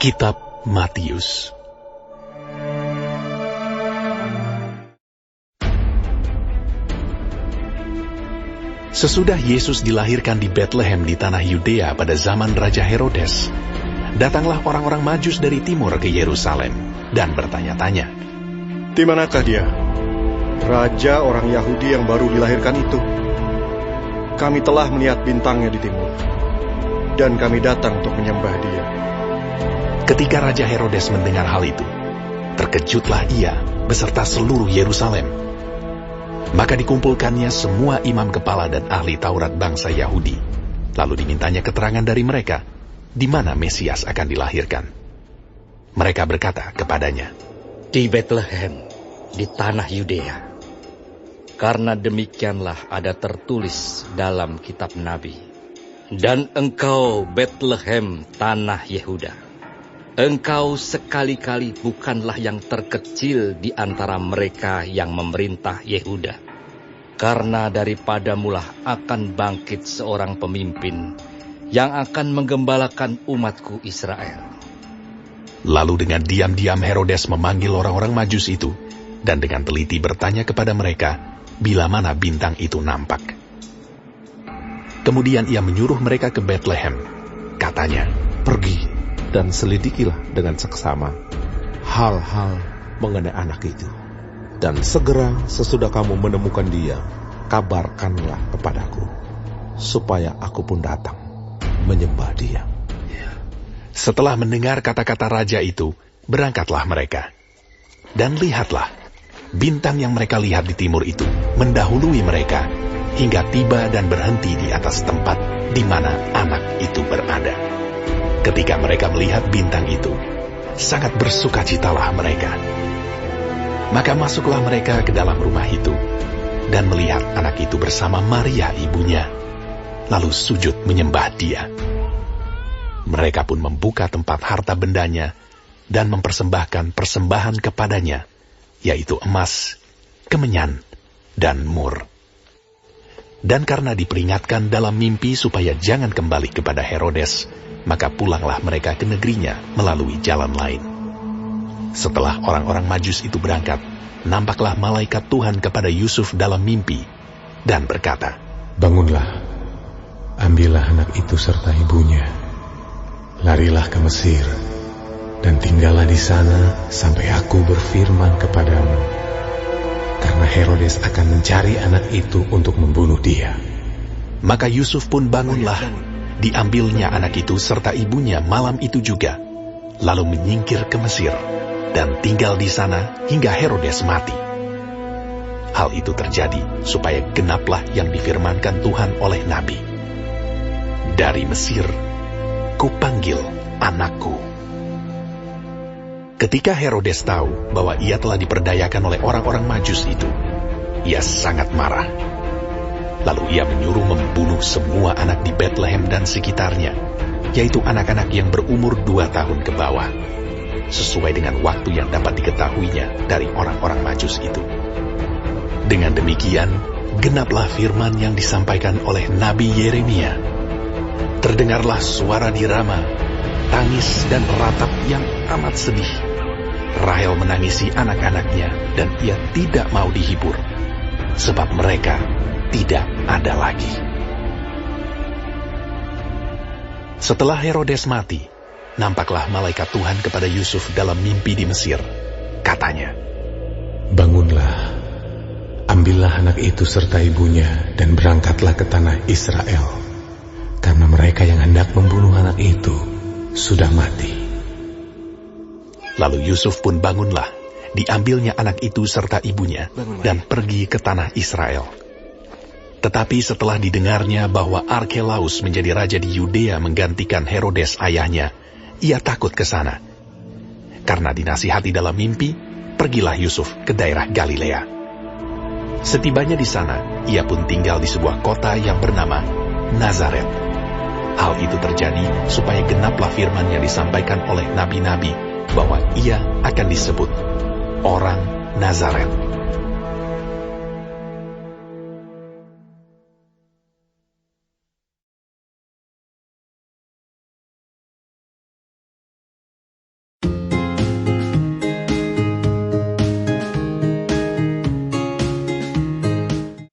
Kitab Matius. Sesudah Yesus dilahirkan di Betlehem di tanah Yudea pada zaman Raja Herodes, datanglah orang-orang Majus dari timur ke Yerusalem dan bertanya-tanya, "Di manakah dia, Raja orang Yahudi yang baru dilahirkan itu? Kami telah melihat bintangnya di timur, dan kami datang untuk menyembah dia." Ketika Raja Herodes mendengar hal itu, terkejutlah ia beserta seluruh Yerusalem. Maka dikumpulkannya semua imam kepala dan ahli Taurat bangsa Yahudi. Lalu dimintanya keterangan dari mereka, di mana Mesias akan dilahirkan. Mereka berkata kepadanya, "Di Betlehem, di tanah Yudea. Karena demikianlah ada tertulis dalam kitab Nabi. Dan engkau, Betlehem, tanah Yehuda, engkau sekali-kali bukanlah yang terkecil di antara mereka yang memerintah Yehuda. Karena daripadamulah akan bangkit seorang pemimpin yang akan menggembalakan umatku Israel." Lalu dengan diam-diam Herodes memanggil orang-orang Majus itu, dan dengan teliti bertanya kepada mereka, bila mana bintang itu nampak. Kemudian ia menyuruh mereka ke Betlehem. Katanya, "Pergi dan selidikilah dengan seksama hal-hal mengenai anak itu. Dan segera sesudah kamu menemukan dia, kabarkanlah kepadaku, supaya aku pun datang menyembah dia." Setelah mendengar kata-kata raja itu, berangkatlah mereka. Dan lihatlah, bintang yang mereka lihat di timur itu mendahului mereka, hingga tiba dan berhenti di atas tempat di mana anak itu berada. Ketika mereka melihat bintang itu, sangat bersukacitalah mereka. Maka masuklah mereka ke dalam rumah itu, dan melihat anak itu bersama Maria ibunya, lalu sujud menyembah dia. Mereka pun membuka tempat harta bendanya, dan mempersembahkan persembahan kepadanya, yaitu emas, kemenyan, dan mur. Dan karena diperingatkan dalam mimpi supaya jangan kembali kepada Herodes, maka pulanglah mereka ke negerinya melalui jalan lain. Setelah orang-orang Majus itu berangkat, nampaklah malaikat Tuhan kepada Yusuf dalam mimpi, dan berkata, "Bangunlah, ambillah anak itu serta ibunya, larilah ke Mesir, dan tinggallah di sana sampai aku berfirman kepadamu. Karena Herodes akan mencari anak itu untuk membunuh dia." Maka Yusuf pun bangunlah, diambilnya anak itu serta ibunya malam itu juga, lalu menyingkir ke Mesir, dan tinggal di sana hingga Herodes mati. Hal itu terjadi supaya genaplah yang difirmankan Tuhan oleh Nabi, "Dari Mesir, kupanggil anakku." Ketika Herodes tahu bahwa ia telah diperdayakan oleh orang-orang Majus itu, ia sangat marah. Lalu ia menyuruh membunuh semua anak di Betlehem dan sekitarnya, yaitu anak-anak yang berumur 2 tahun ke bawah, sesuai dengan waktu yang dapat diketahuinya dari orang-orang Majus itu. Dengan demikian, genaplah firman yang disampaikan oleh Nabi Yeremia. Terdengarlah suara di Rama, tangis dan ratap yang amat sedih. Rahel menangisi anak-anaknya, dan ia tidak mau dihibur, sebab mereka tidak ada lagi. Setelah Herodes mati, nampaklah malaikat Tuhan kepada Yusuf dalam mimpi di Mesir. Katanya, "Bangunlah, ambillah anak itu serta ibunya, dan berangkatlah ke tanah Israel, karena mereka yang hendak membunuh anak itu sudah mati." Lalu Yusuf pun bangunlah, diambilnya anak itu serta ibunya, dan pergi ke tanah Israel. Tetapi setelah didengarnya bahwa Arkelaus menjadi raja di Yudea menggantikan Herodes ayahnya, ia takut ke sana. Karena dinasihati dalam mimpi, pergilah Yusuf ke daerah Galilea. Setibanya di sana, ia pun tinggal di sebuah kota yang bernama Nazaret. Hal itu terjadi supaya genaplah firman yang disampaikan oleh nabi-nabi, bahwa ia akan disebut orang Nazaret.